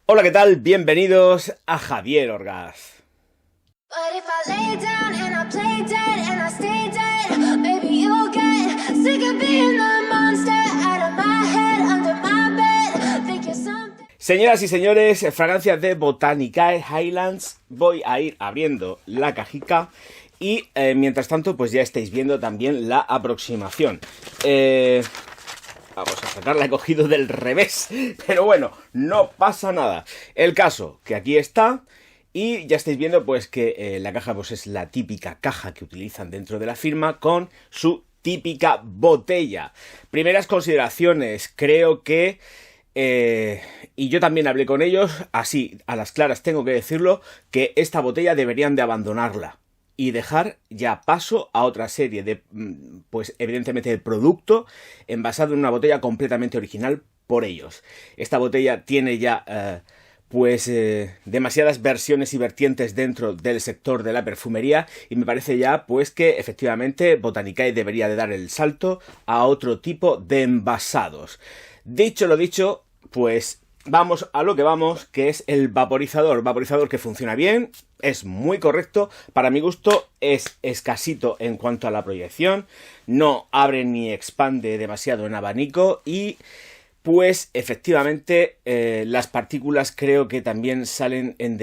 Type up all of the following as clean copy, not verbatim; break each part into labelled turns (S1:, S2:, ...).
S1: Hola, ¿qué tal? Bienvenidos a Javier Orgaz. Señoras y señores, fragancias de Botanicae Highlands. Voy a ir abriendo la cajica y mientras tanto pues ya estáis viendo también la aproximación. Vamos a sacarla, he cogido del revés, pero bueno, no pasa nada. El caso, que aquí está, y ya estáis viendo pues que la caja pues es la típica caja que utilizan dentro de la firma con su típica botella. Primeras consideraciones, creo que... y yo también hablé con ellos, así a las claras tengo que decirlo, que esta botella deberían de abandonarla y dejar ya paso a otra serie de, pues evidentemente, de producto envasado en una botella completamente original por ellos. Esta botella tiene ya, demasiadas versiones y vertientes dentro del sector de la perfumería y me parece ya, pues, que efectivamente Botanicae debería de dar el salto a otro tipo de envasados. Dicho lo dicho, pues... vamos a lo que vamos, que es el vaporizador. Vaporizador que funciona bien, es muy correcto. Para mi gusto es escasito en cuanto a la proyección. No abre ni expande demasiado en abanico. Y pues efectivamente las partículas creo que también salen en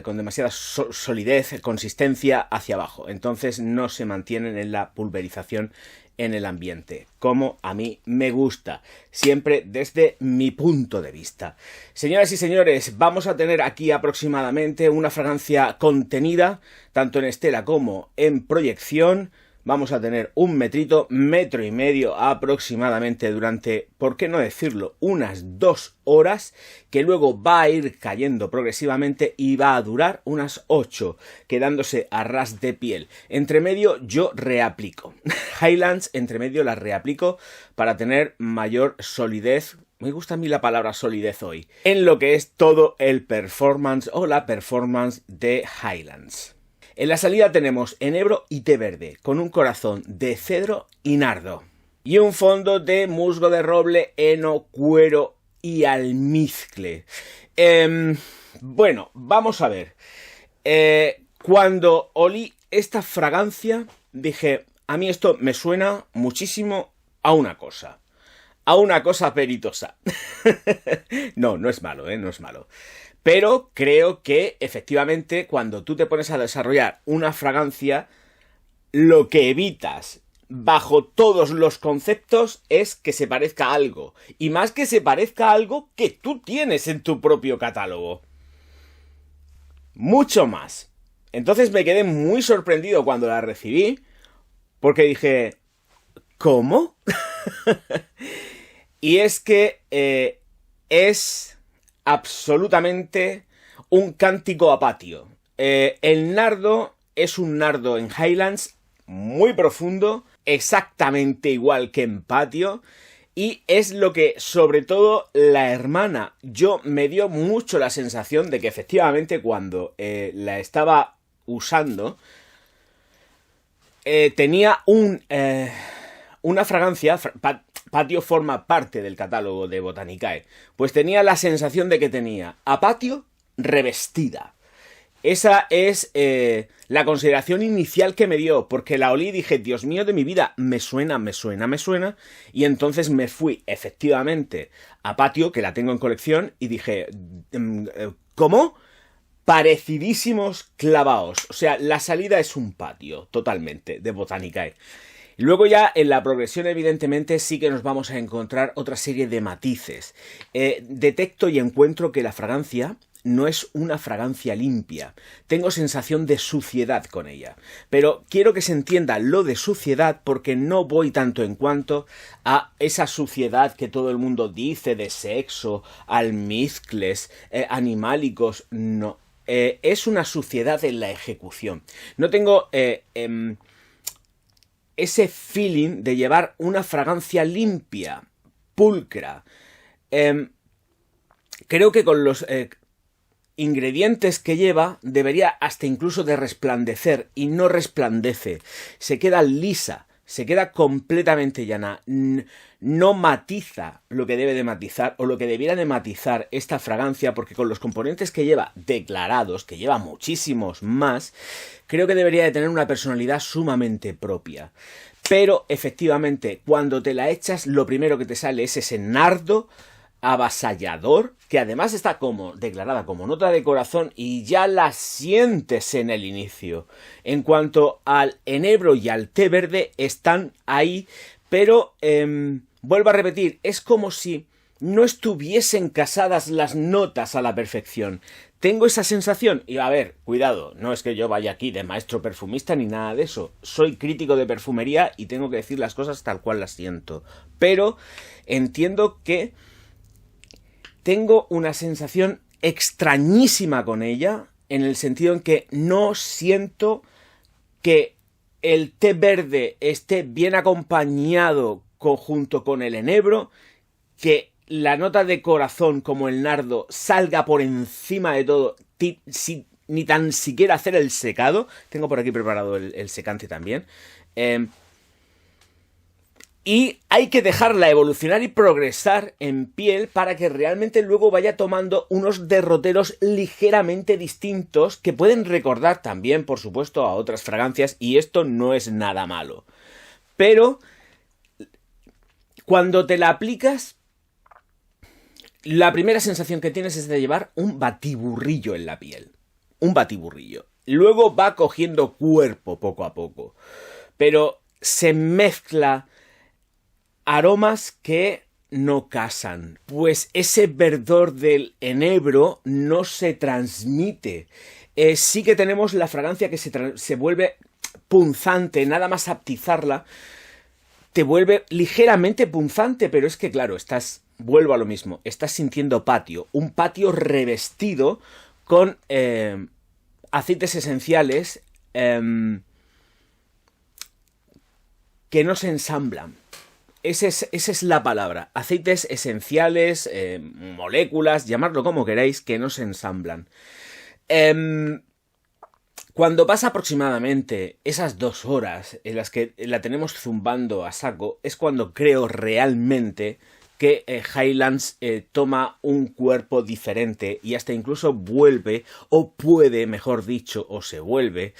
S1: con demasiada solidez, consistencia hacia abajo. Entonces no se mantienen en la pulverización en el ambiente, como a mí me gusta, siempre desde mi punto de vista. Señoras y señores, vamos a tener aquí aproximadamente una fragancia contenida, tanto en estela como en proyección. Vamos a tener un metro y medio aproximadamente durante, ¿por qué no decirlo?, unas 2 horas, que luego va a ir cayendo progresivamente y va a durar unas 8, quedándose a ras de piel. Entre medio yo reaplico. Highlands, entre medio las reaplico para tener mayor solidez. Me gusta a mí la palabra solidez hoy, en lo que es todo el performance o la performance de Highlands. En la salida tenemos enebro y té verde, con un corazón de cedro y nardo. Y un fondo de musgo de roble, heno, cuero y almizcle. Bueno, vamos a ver. Cuando olí esta fragancia, dije, a mí esto me suena muchísimo a una cosa. A una cosa peritosa. No, no es malo, no es malo. Pero creo que, efectivamente, cuando tú te pones a desarrollar una fragancia, lo que evitas, bajo todos los conceptos, es que se parezca a algo. Y más que se parezca a algo que tú tienes en tu propio catálogo. Mucho más. Entonces me quedé muy sorprendido cuando la recibí, porque dije, ¿cómo? Y es que es... absolutamente un cántico a patio. El nardo es un nardo en Highlands muy profundo, exactamente igual que en patio, y es lo que, sobre todo, la hermana, yo me dio mucho la sensación de que efectivamente cuando la estaba usando, tenía una fragancia... Patio forma parte del catálogo de Botanicae. Pues tenía la sensación de que tenía a patio revestida. Esa es la consideración inicial que me dio, porque la olí y dije, Dios mío de mi vida, me suena, me suena, me suena. Y entonces me fui efectivamente a patio, que la tengo en colección, y dije, ¿cómo? Parecidísimos clavaos. O sea, la salida es un patio, totalmente, de Botanicae. Luego ya en la progresión evidentemente sí que nos vamos a encontrar otra serie de matices. Detecto y encuentro que la fragancia no es una fragancia limpia. Tengo sensación de suciedad con ella. Pero quiero que se entienda lo de suciedad porque no voy tanto en cuanto a esa suciedad que todo el mundo dice de sexo, almizcles, animálicos. No. Es una suciedad en la ejecución. No tengo... ese feeling de llevar una fragancia limpia, pulcra. Creo que con los ingredientes que lleva debería hasta incluso de resplandecer y no resplandece. Se queda lisa, Se queda completamente llana. No matiza lo que debe de matizar o lo que debiera de matizar esta fragancia, porque con los componentes que lleva declarados, que lleva muchísimos más, creo que debería de tener una personalidad sumamente propia. Pero efectivamente, cuando te la echas, lo primero que te sale es ese nardo avasallador, que además está como declarada como nota de corazón y ya la sientes en el inicio. En cuanto al enebro y al té verde, están ahí, pero vuelvo a repetir, es como si no estuviesen casadas las notas a la perfección. Tengo esa sensación, y a ver, cuidado, no es que yo vaya aquí de maestro perfumista ni nada de eso. Soy crítico de perfumería y tengo que decir las cosas tal cual las siento. Pero entiendo que tengo una sensación extrañísima con ella, en el sentido en que no siento que el té verde esté bien acompañado junto con el enebro, que la nota de corazón como el nardo salga por encima de todo, ni tan siquiera hacer el secado. Tengo por aquí preparado el secante también. Y hay que dejarla evolucionar y progresar en piel para que realmente luego vaya tomando unos derroteros ligeramente distintos que pueden recordar también, por supuesto, a otras fragancias, y esto no es nada malo. Pero cuando te la aplicas, la primera sensación que tienes es de llevar un batiburrillo en la piel. Un batiburrillo. Luego va cogiendo cuerpo poco a poco. Pero se mezcla aromas que no casan. Pues ese verdor del enebro no se transmite. Sí que tenemos la fragancia que se vuelve punzante, nada más aptizarla te vuelve ligeramente punzante, pero es que claro, vuelvo a lo mismo, estás sintiendo patio, un patio revestido con aceites esenciales que no se ensamblan. Esa es la palabra, aceites esenciales, moléculas, llamadlo como queráis, que no se ensamblan. Cuando pasa aproximadamente esas 2 horas en las que la tenemos zumbando a saco, es cuando creo realmente que Highlands toma un cuerpo diferente y hasta incluso vuelve, o puede, mejor dicho, o se vuelve,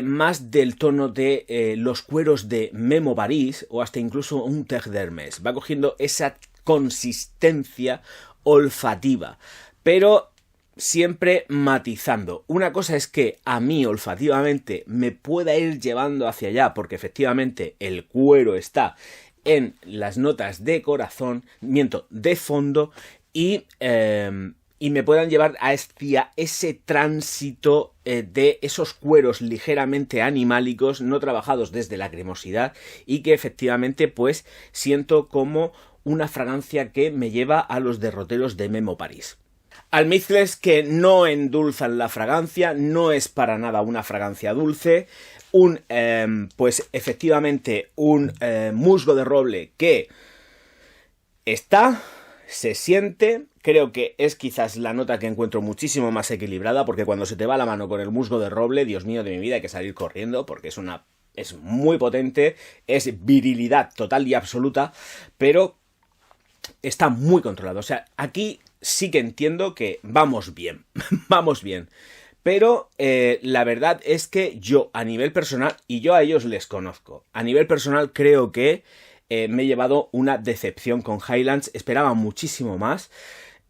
S1: más del tono de los cueros de Memo Paris o hasta incluso un Terre d'Hermès. Va cogiendo esa consistencia olfativa, pero siempre matizando. Una cosa es que a mí olfativamente me pueda ir llevando hacia allá, porque efectivamente el cuero está en las notas de corazón, de fondo, y me puedan llevar hacia ese tránsito de esos cueros ligeramente animálicos, no trabajados desde la cremosidad, y que efectivamente pues siento como una fragancia que me lleva a los derroteros de Memo Paris. Almizcles que no endulzan la fragancia, no es para nada una fragancia dulce, pues efectivamente un musgo de roble que se siente, creo que es quizás la nota que encuentro muchísimo más equilibrada, porque cuando se te va la mano con el musgo de roble, Dios mío de mi vida, hay que salir corriendo, porque es muy potente, es virilidad total y absoluta, pero está muy controlado. O sea, aquí sí que entiendo que vamos bien, vamos bien. Pero la verdad es que yo a nivel personal, y yo a ellos les conozco, a nivel personal creo que me he llevado una decepción con Highlands. Esperaba muchísimo más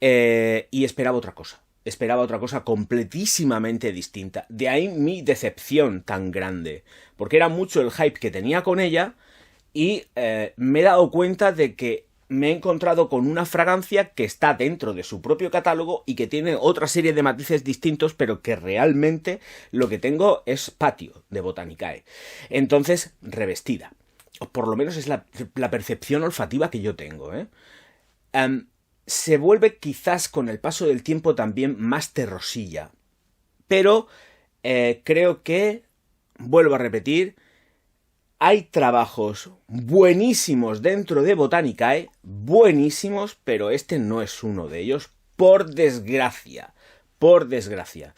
S1: y esperaba otra cosa. Esperaba otra cosa completísimamente distinta. De ahí mi decepción tan grande. Porque era mucho el hype que tenía con ella y me he dado cuenta de que me he encontrado con una fragancia que está dentro de su propio catálogo y que tiene otra serie de matices distintos, pero que realmente lo que tengo es patio de Botanicae. Entonces, revestida. O por lo menos es la percepción olfativa que yo tengo, se vuelve quizás con el paso del tiempo también más terrosilla. Pero creo que, vuelvo a repetir, hay trabajos buenísimos dentro de Botanicae, buenísimos, pero este no es uno de ellos, por desgracia. Por desgracia.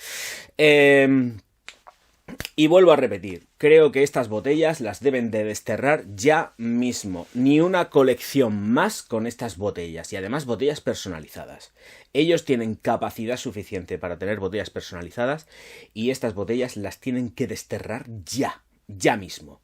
S1: Y vuelvo a repetir, creo que estas botellas las deben de desterrar ya mismo. Ni una colección más con estas botellas. Y además botellas personalizadas. Ellos tienen capacidad suficiente para tener botellas personalizadas y estas botellas las tienen que desterrar ya mismo.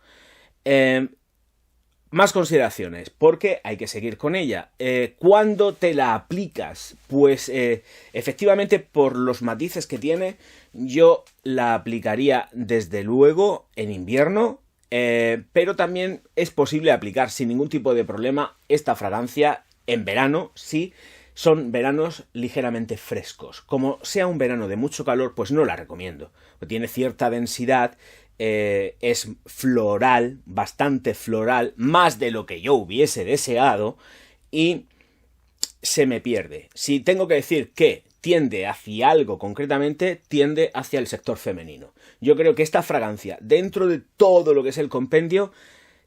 S1: Más consideraciones, porque hay que seguir con ella. ¿Cuándo te la aplicas? Pues efectivamente, por los matices que tiene, yo la aplicaría desde luego en invierno, pero también es posible aplicar sin ningún tipo de problema esta fragancia en verano, sí. Son veranos ligeramente frescos. Como sea un verano de mucho calor, pues no la recomiendo. Tiene cierta densidad, es floral, bastante floral, más de lo que yo hubiese deseado, y se me pierde. Si tengo que decir que tiende hacia algo concretamente, tiende hacia el sector femenino. Yo creo que esta fragancia, dentro de todo lo que es el compendio,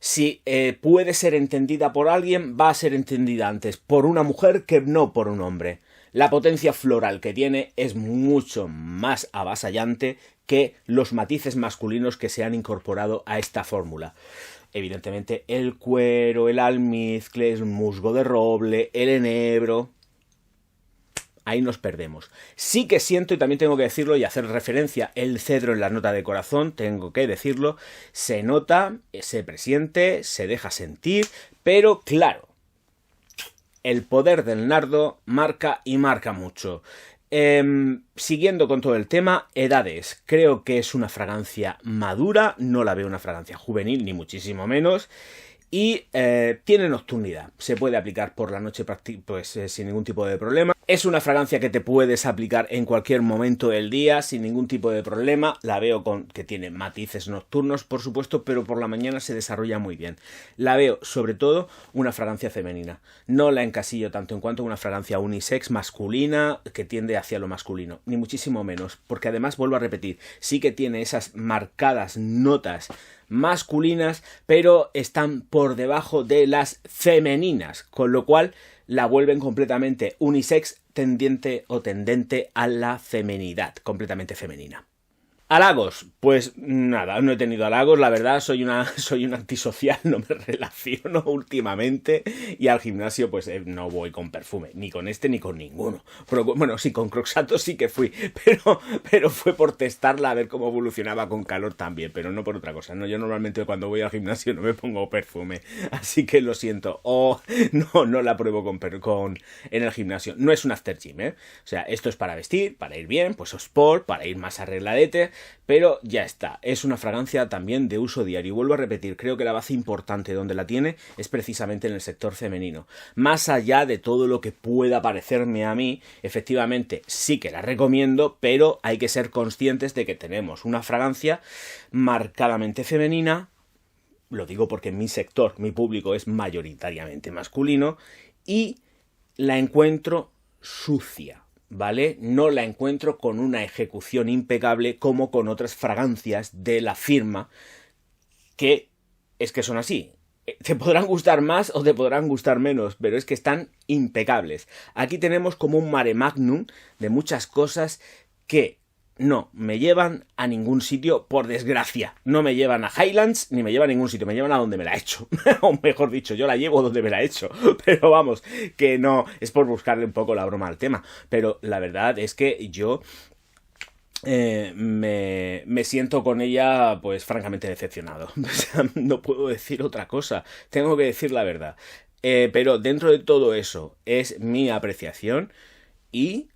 S1: si puede ser entendida por alguien, va a ser entendida antes por una mujer que no por un hombre. La potencia floral que tiene es mucho más avasallante que los matices masculinos que se han incorporado a esta fórmula. Evidentemente el cuero, el almizcle, el musgo de roble, el enebro... Ahí nos perdemos. Sí que siento, y también tengo que decirlo y hacer referencia, el cedro en la nota de corazón, tengo que decirlo, se nota, se presiente, se deja sentir, pero claro, el poder del nardo marca y marca mucho. Siguiendo con todo el tema, edades. Creo que es una fragancia madura, no la veo una fragancia juvenil, ni muchísimo menos. Y tiene nocturnidad, se puede aplicar por la noche pues, sin ningún tipo de problema. Es una fragancia que te puedes aplicar en cualquier momento del día sin ningún tipo de problema. La veo con que tiene matices nocturnos, por supuesto, pero por la mañana se desarrolla muy bien. La veo sobre todo una fragancia femenina. No la encasillo tanto en cuanto a una fragancia unisex masculina que tiende hacia lo masculino, ni muchísimo menos, porque además, vuelvo a repetir, sí que tiene esas marcadas notas masculinas, pero están por debajo de las femeninas, con lo cual la vuelven completamente unisex, tendiente o tendente a la feminidad, completamente femenina. Halagos, pues nada, no he tenido halagos, la verdad, soy un antisocial, no me relaciono últimamente y al gimnasio pues no voy con perfume, ni con este ni con ninguno. Pero, bueno, sí, con Croxato sí que fui, pero fue por testarla a ver cómo evolucionaba con calor también, pero no por otra cosa, no, yo normalmente cuando voy al gimnasio no me pongo perfume, así que lo siento, no la pruebo en el gimnasio, no es un after gym, o sea, esto es para vestir, para ir bien, pues sport, para ir más arregladete, pero ya está, es una fragancia también de uso diario. Y vuelvo a repetir, creo que la base importante donde la tiene es precisamente en el sector femenino. Más allá de todo lo que pueda parecerme a mí, efectivamente sí que la recomiendo, pero hay que ser conscientes de que tenemos una fragancia marcadamente femenina. Lo digo porque en mi sector, mi público es mayoritariamente masculino y la encuentro sucia, ¿vale? No la encuentro con una ejecución impecable como con otras fragancias de la firma que son así. Te podrán gustar más o te podrán gustar menos, pero es que están impecables. Aquí tenemos como un mare magnum de muchas cosas que no me llevan a ningún sitio, por desgracia. No me llevan a Highlands ni me llevan a ningún sitio, me llevan a donde me la he hecho. O mejor dicho, yo la llevo donde me la he hecho. Pero vamos, que no, es por buscarle un poco la broma al tema. Pero la verdad es que yo me siento con ella pues francamente decepcionado. O sea, no puedo decir otra cosa, tengo que decir la verdad. Pero dentro de todo eso es mi apreciación y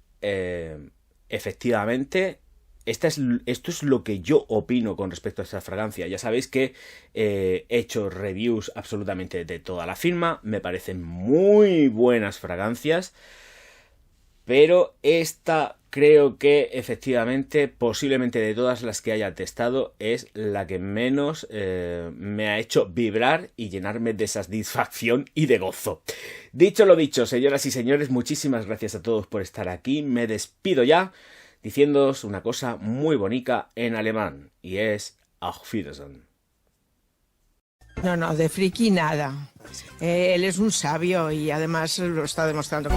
S1: efectivamente esto es lo que yo opino con respecto a esta fragancia. Ya sabéis que he hecho reviews absolutamente de toda la firma, me parecen muy buenas fragancias, pero esta creo que efectivamente, posiblemente de todas las que haya testado, es la que menos me ha hecho vibrar y llenarme de satisfacción y de gozo. Dicho lo dicho, señoras y señores, muchísimas gracias a todos por estar aquí. Me despido ya diciéndoos una cosa muy bonita en alemán, y es Auf Wiedersehen.
S2: No, de friki nada. Él es un sabio y además lo está demostrando.